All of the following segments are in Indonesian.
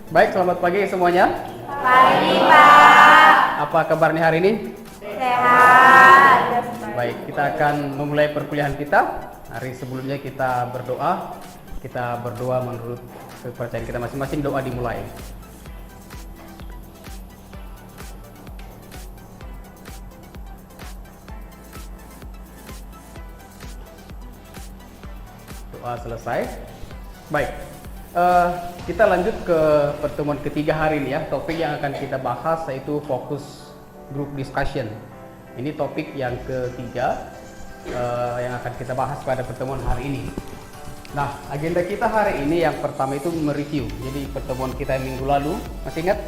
Baik, selamat pagi semuanya. Pagi, Pak. Apa kabarnya hari ini? Sehat. Baik, kita akan memulai perkuliahan kita. Hari sebelumnya kita berdoa. Kita berdoa menurut kepercayaan kita masing-masing, doa dimulai. Doa selesai. Baik. Kita lanjut ke pertemuan ketiga hari ini ya. Topik yang akan kita bahas yaitu fokus group discussion. Ini topik yang ketiga yang akan kita bahas pada pertemuan hari ini. Nah, agenda kita hari ini yang pertama itu mereview. Jadi pertemuan kita yang minggu lalu, masih ingat?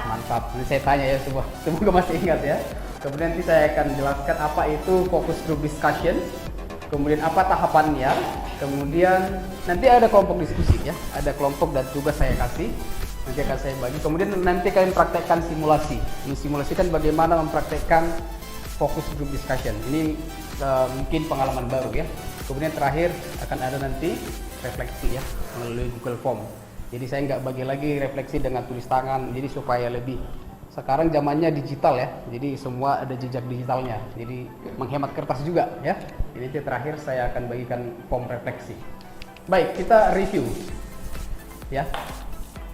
Mantap. Ini saya tanya ya, semoga masih ingat ya. Kemudian nanti saya akan jelaskan apa itu fokus group discussion. Kemudian apa tahapannya, kemudian nanti ada kelompok diskusi ya, ada kelompok dan tugas saya kasih, nanti akan saya bagi. Kemudian nanti kalian praktekkan simulasi, mensimulasikan bagaimana mempraktekkan fokus group discussion. Ini mungkin pengalaman baru ya. Kemudian terakhir akan ada nanti refleksi ya melalui Google Form. Jadi saya nggak bagi lagi refleksi dengan tulis tangan, jadi supaya lebih. Sekarang zamannya digital ya, jadi semua ada jejak digitalnya, jadi menghemat kertas juga ya. Ini terakhir saya akan bagikan form refleksi. Baik, kita review ya.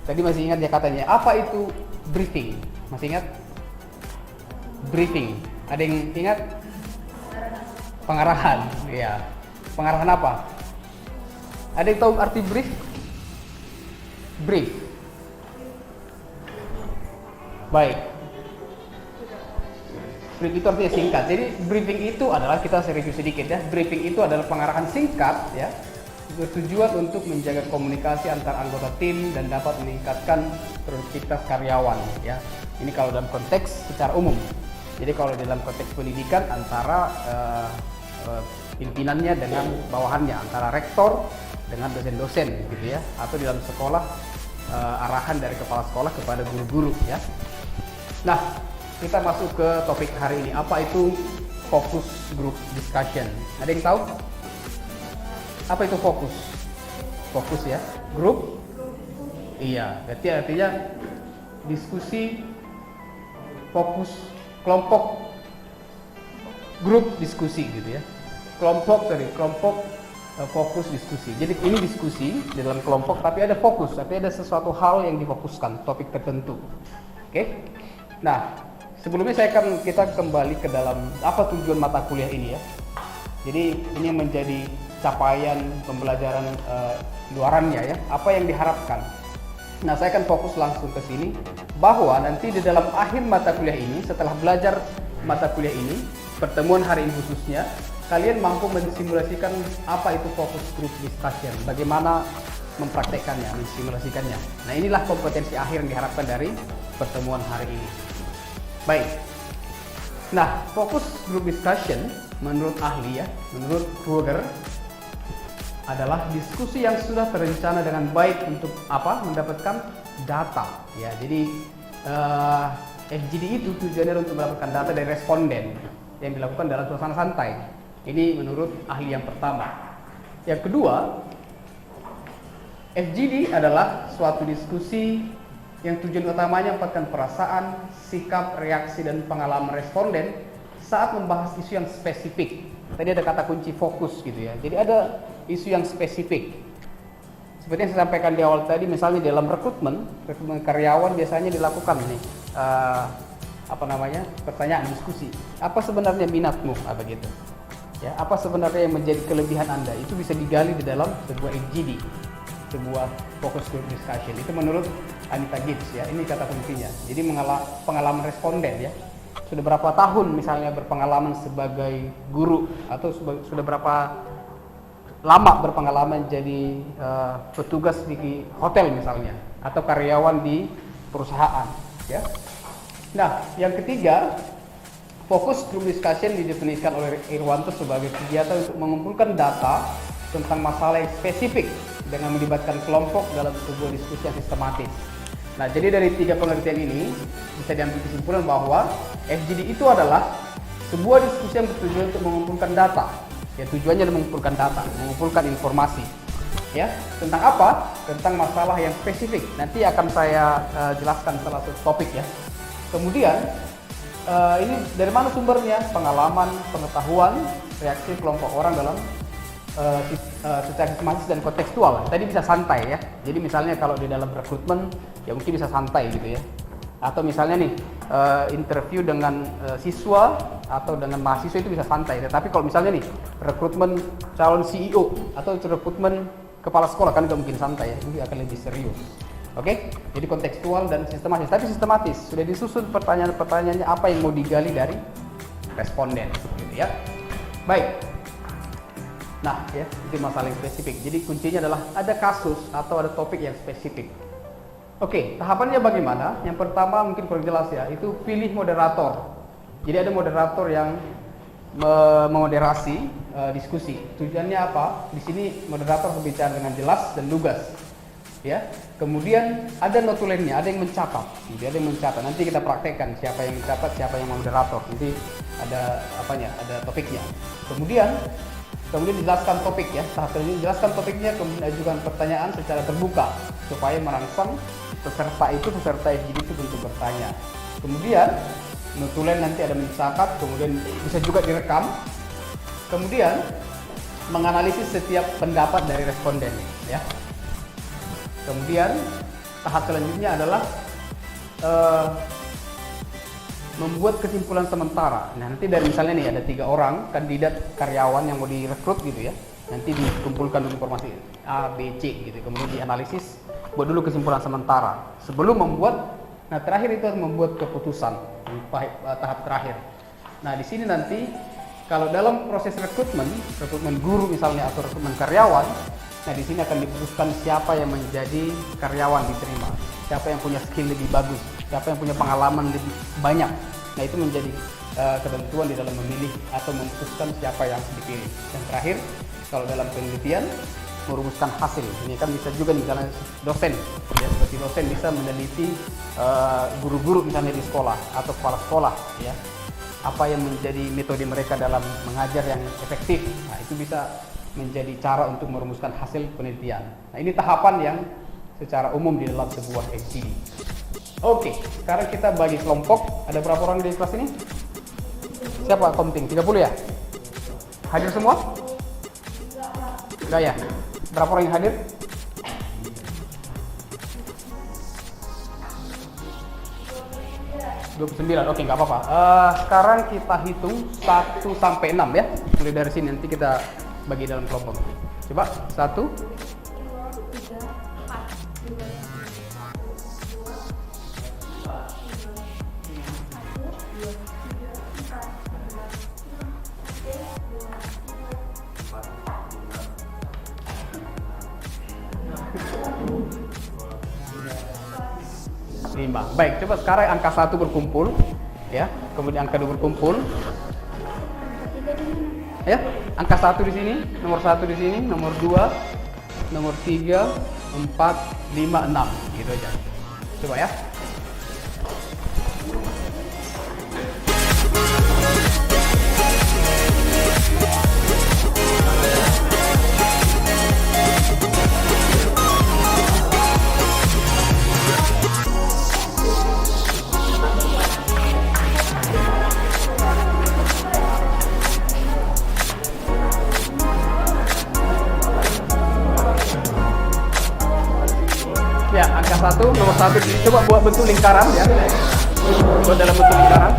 Tadi masih ingat ya katanya, apa itu briefing? Masih ingat? Briefing, ada yang ingat? Pengarahan, ya. Pengarahan apa? Ada yang tahu arti brief? Brief. Baik. Brief itu artinya singkat. Jadi briefing itu adalah, kita review sedikit ya. Briefing itu adalah pengarahan singkat ya, bertujuan untuk menjaga komunikasi antar anggota tim dan dapat meningkatkan produktivitas karyawan ya. Ini kalau dalam konteks secara umum. Jadi kalau dalam konteks pendidikan antara pimpinannya dengan bawahannya, antara rektor dengan dosen-dosen gitu ya, atau di dalam sekolah arahan dari kepala sekolah kepada guru-guru ya. Nah, kita masuk ke topik hari ini. Apa itu fokus group discussion? Ada yang tahu? Apa itu fokus? Fokus ya, grup? Iya, berarti artinya diskusi, fokus, kelompok, grup diskusi gitu ya. Kelompok fokus diskusi. Jadi ini diskusi di dalam kelompok, tapi ada fokus, tapi ada sesuatu hal yang difokuskan, topik tertentu. Oke? Nah, sebelumnya kita kembali ke dalam apa tujuan mata kuliah ini ya. Jadi ini menjadi capaian pembelajaran luarannya ya. Apa yang diharapkan? Nah, saya akan fokus langsung ke sini bahwa nanti di dalam akhir mata kuliah ini, setelah belajar mata kuliah ini, pertemuan hari ini khususnya, kalian mampu mensimulasikan apa itu fokus group discussion, bagaimana mempraktekkannya, mensimulasikannya. Nah, inilah kompetensi akhir yang diharapkan dari pertemuan hari ini. Baik. Nah, fokus group discussion menurut ahli ya, menurut Kruger adalah diskusi yang sudah terencana dengan baik untuk apa? Mendapatkan data ya. Jadi FGD itu tujuannya untuk mendapatkan data dari responden yang dilakukan dalam suasana santai. Ini menurut ahli yang pertama. Yang kedua, FGD adalah suatu diskusi yang tujuan utamanya mendapatkan perasaan, sikap, reaksi, dan pengalaman responden saat membahas isu yang spesifik. Tadi ada kata kunci fokus gitu ya. Jadi ada isu yang spesifik. Seperti yang saya sampaikan di awal tadi, misalnya dalam rekrutmen karyawan biasanya dilakukan nih pertanyaan diskusi. Apa sebenarnya minatmu? Begitu. Ya, apa sebenarnya yang menjadi kelebihan Anda? Itu bisa digali di dalam sebuah FGD, sebuah focus group discussion. Itu menurut Anita Gibbs ya. Ini kata kuncinya. Jadi pengalaman responden ya. Sudah berapa tahun misalnya berpengalaman sebagai guru, atau sudah berapa lama berpengalaman jadi petugas di hotel misalnya, atau karyawan di perusahaan ya. Nah, yang ketiga, fokus group discussion didefinisikan oleh Irwanto sebagai kegiatan untuk mengumpulkan data tentang masalah yang spesifik dengan melibatkan kelompok dalam sebuah diskusi yang sistematis. Nah, jadi dari tiga pengertian ini bisa diambil kesimpulan bahwa FGD itu adalah sebuah diskusi yang bertujuan untuk mengumpulkan data. Ya, tujuannya adalah mengumpulkan data, mengumpulkan informasi. Ya, tentang apa? Tentang masalah yang spesifik. Nanti akan saya jelaskan salah satu topik ya. Kemudian ini dari mana sumbernya? Pengalaman, pengetahuan, reaksi kelompok orang dalam secara sistematis dan kontekstual. Tadi bisa santai ya. Jadi misalnya kalau di dalam rekrutmen ya mungkin bisa santai gitu ya. Atau misalnya nih interview dengan siswa atau dengan mahasiswa itu bisa santai. Tetapi kalau misalnya nih rekrutmen calon CEO atau rekrutmen kepala sekolah kan nggak mungkin santai ya, ini akan lebih serius. Oke, jadi kontekstual dan sistematis. Tapi sistematis sudah disusun pertanyaan-pertanyaannya apa yang mau digali dari responden, gitu ya. Baik. Nah, ya itu masalah yang spesifik. Jadi kuncinya adalah ada kasus atau ada topik yang spesifik. Oke, tahapannya bagaimana? Yang pertama mungkin kurang jelas ya, itu pilih moderator. Jadi ada moderator yang memoderasi diskusi. Tujuannya apa? Di sini moderator berbicara dengan jelas dan lugas. Ya. Kemudian ada notulennya, ada yang mencatat. Jadi ada yang mencatat. Nanti kita praktekkan siapa yang mencatat, siapa yang moderator. Nanti ada apanya? Ada topiknya. Kemudian dijelaskan topik ya. Tahap ini jelaskan topiknya, kemudian ajukan pertanyaan secara terbuka supaya merangsang peserta FGD itu untuk bertanya. Kemudian notulen nanti ada mencatat, kemudian bisa juga direkam. Kemudian menganalisis setiap pendapat dari responden ya. Kemudian tahap selanjutnya adalah membuat kesimpulan sementara. Nah, nanti dari misalnya nih ada 3 orang kandidat karyawan yang mau direkrut gitu ya. Nanti dikumpulkan informasi A, B, C gitu. Kemudian dianalisis, buat dulu kesimpulan sementara sebelum membuat. Nah, terakhir itu membuat keputusan tahap terakhir. Nah, di sini nanti kalau dalam proses rekrutmen guru misalnya atau rekrutmen karyawan, nah di sini akan diputuskan siapa yang menjadi karyawan diterima, siapa yang punya skill lebih bagus, siapa yang punya pengalaman lebih banyak. Nah, itu menjadi ketentuan di dalam memilih atau memutuskan siapa yang dipilih. Dan terakhir, kalau dalam penelitian merumuskan hasil. Ini kan bisa juga misalnya dosen, ya seperti dosen bisa meneliti guru-guru misalnya di sekolah atau kepala sekolah, ya apa yang menjadi metode mereka dalam mengajar yang efektif. Nah, itu bisa menjadi cara untuk merumuskan hasil penelitian. Nah, ini tahapan yang secara umum di dalam sebuah FGD. Oke, sekarang kita bagi kelompok. Ada berapa orang di kelas ini? Siapa counting? 30 ya? Hadir semua? Enggak ya? Berapa orang yang hadir? Oke, nggak apa-apa. Sekarang kita hitung 1 sampai 6 ya. Mulai dari sini nanti kita bagi dalam kelompok. Coba 1, 5. Baik, coba sekarang angka 1 berkumpul ya, kemudian angka 2 berkumpul. Ya, angka 1 di sini, nomor 1 di sini, nomor 2, nomor 3, 4, 5, 6 gitu aja. Coba ya. Ya, angka 1, nomor 1 coba buat bentuk lingkaran ya. Buat dalam bentuk lingkaran.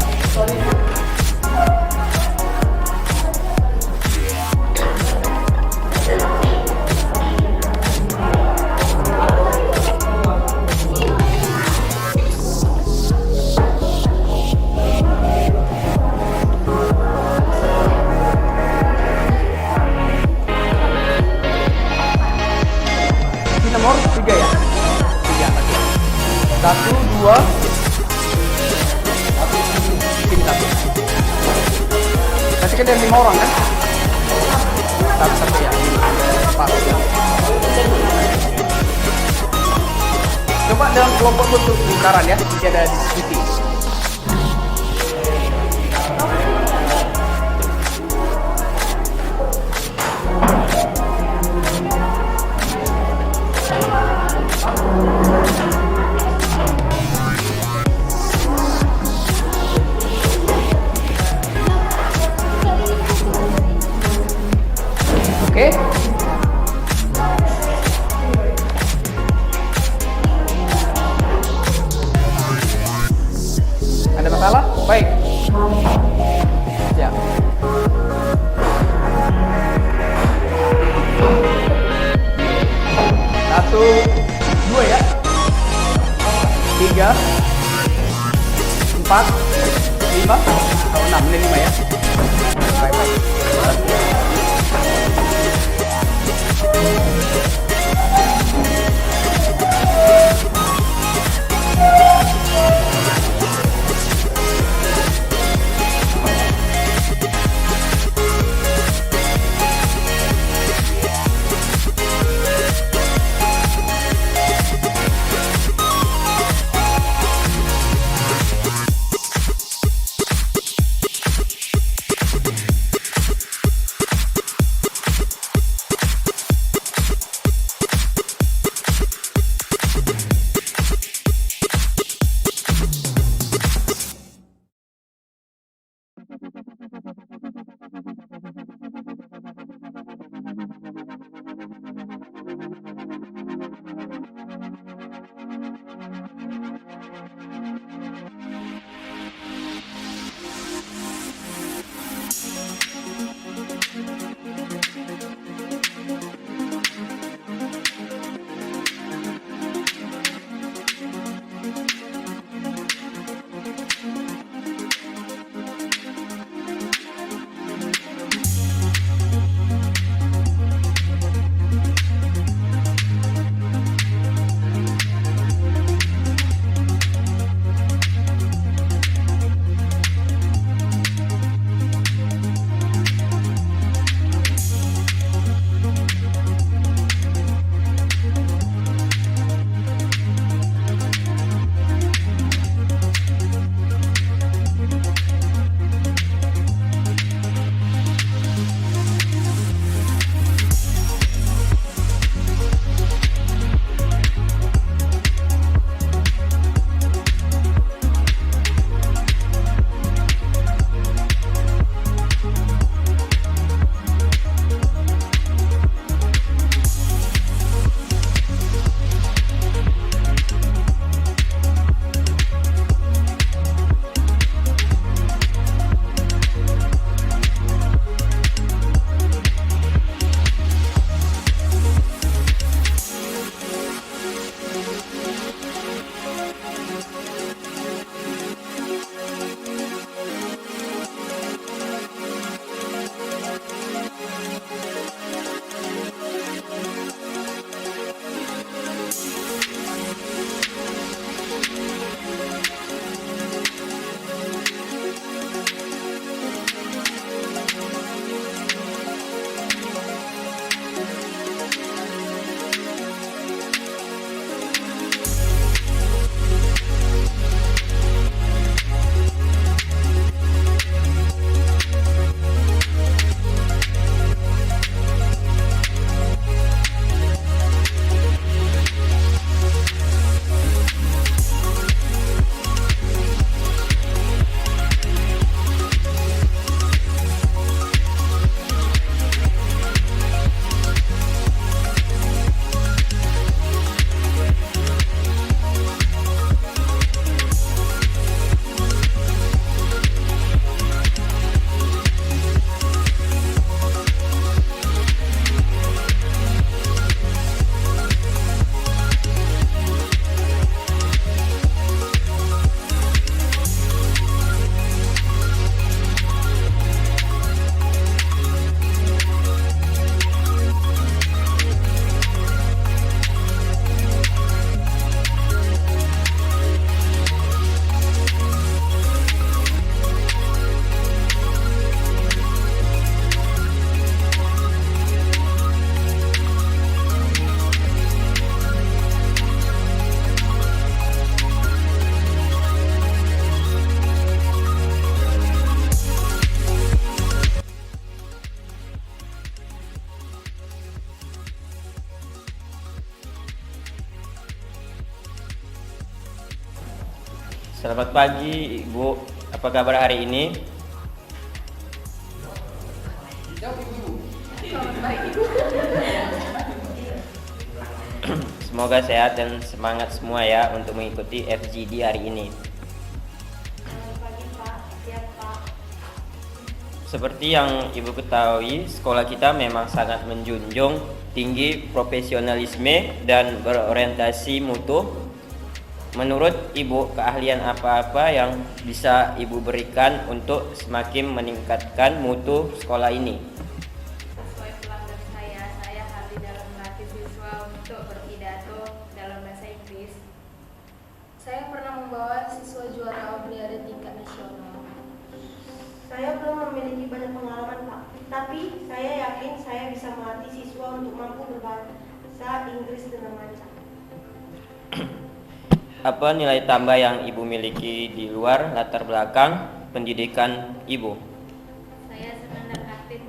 Ini nomor 3 ya. 1, 2, tim 1. Berarti kan ada 5 orang kan? 1 ya, 4 ya. Coba dalam kelompok bentuk lingkaran ya, jadi ada diskusi. Ada masalah? Baik. Ya. Satu, dua ya. 3, 4, 5, 6, ini 5 ya. Baik, baik. Selamat pagi Ibu, apa kabar hari ini? Jawab Ibu. Selamat pagi Ibu. Semoga sehat dan semangat semua ya untuk mengikuti FGD hari ini. Selamat pagi Pak, siap Pak. Seperti yang Ibu ketahui, sekolah kita memang sangat menjunjung tinggi profesionalisme dan berorientasi mutu. Menurut Ibu, keahlian apa-apa yang bisa Ibu berikan untuk semakin meningkatkan mutu sekolah ini? Sesuai pelanggan saya hadir dalam melatih siswa untuk berpidato dalam bahasa Inggris. Saya pernah membawa siswa juara Olimpiade tingkat nasional. Saya belum memiliki banyak pengalaman, Pak. Tapi saya yakin saya bisa melatih siswa untuk mampu berbahasa Inggris dengan lancar. Apa nilai tambah yang Ibu miliki di luar latar belakang pendidikan Ibu? Saya senang dan aktif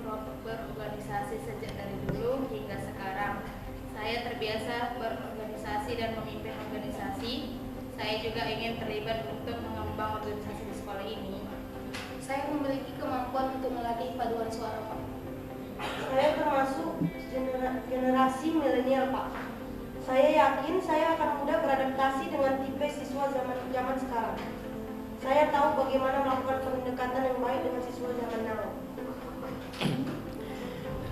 berorganisasi sejak dari dulu hingga sekarang. Saya terbiasa berorganisasi dan memimpin organisasi. Saya juga ingin terlibat untuk mengembang organisasi di sekolah ini. Saya memiliki kemampuan untuk melatih paduan suara, Pak. Saya termasuk generasi milenial, Pak. Saya yakin saya akan mudah beradaptasi dengan tipe siswa zaman sekarang. Saya tahu bagaimana melakukan pendekatan yang baik dengan siswa zaman now.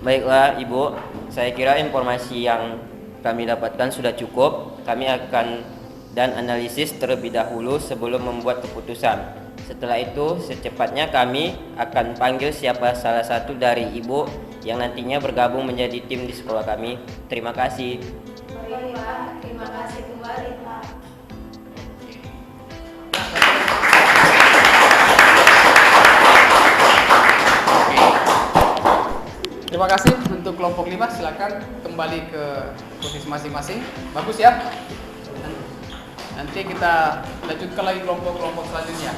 Baiklah Ibu, saya kira informasi yang kami dapatkan sudah cukup. Kami akan dan analisis terlebih dahulu sebelum membuat keputusan. Setelah itu, secepatnya kami akan panggil siapa salah satu dari Ibu yang nantinya bergabung menjadi tim di sekolah kami. Terima kasih. Baik Pak, terima kasih kembali Pak. Terima kasih untuk kelompok 5, silakan kembali ke posisi masing-masing. Bagus ya. Nanti kita lanjutkan lagi kelompok-kelompok selanjutnya.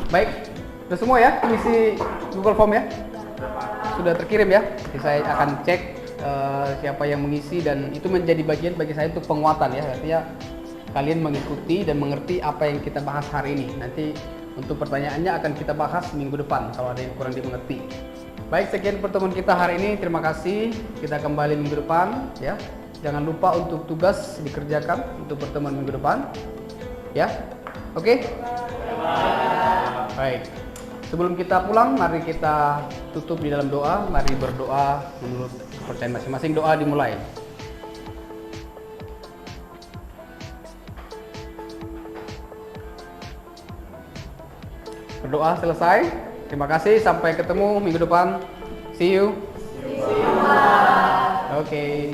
Baik, sudah semua ya isi Google Form ya? sudah terkirim ya. Jadi saya akan cek siapa yang mengisi, dan itu menjadi bagian bagi saya untuk penguatan ya. Artinya kalian mengikuti dan mengerti apa yang kita bahas hari ini. Nanti untuk pertanyaannya akan kita bahas minggu depan kalau ada yang kurang dimengerti. Baik, sekian pertemuan kita hari ini. Terima kasih. Kita kembali minggu depan ya. Jangan lupa untuk tugas dikerjakan untuk pertemuan minggu depan. Ya. Oke? Baik. Sebelum kita pulang, mari kita tutup di dalam doa. Mari berdoa menurut kepercayaan masing-masing. Doa dimulai. Berdoa selesai. Terima kasih. Sampai ketemu minggu depan. See you. Oke.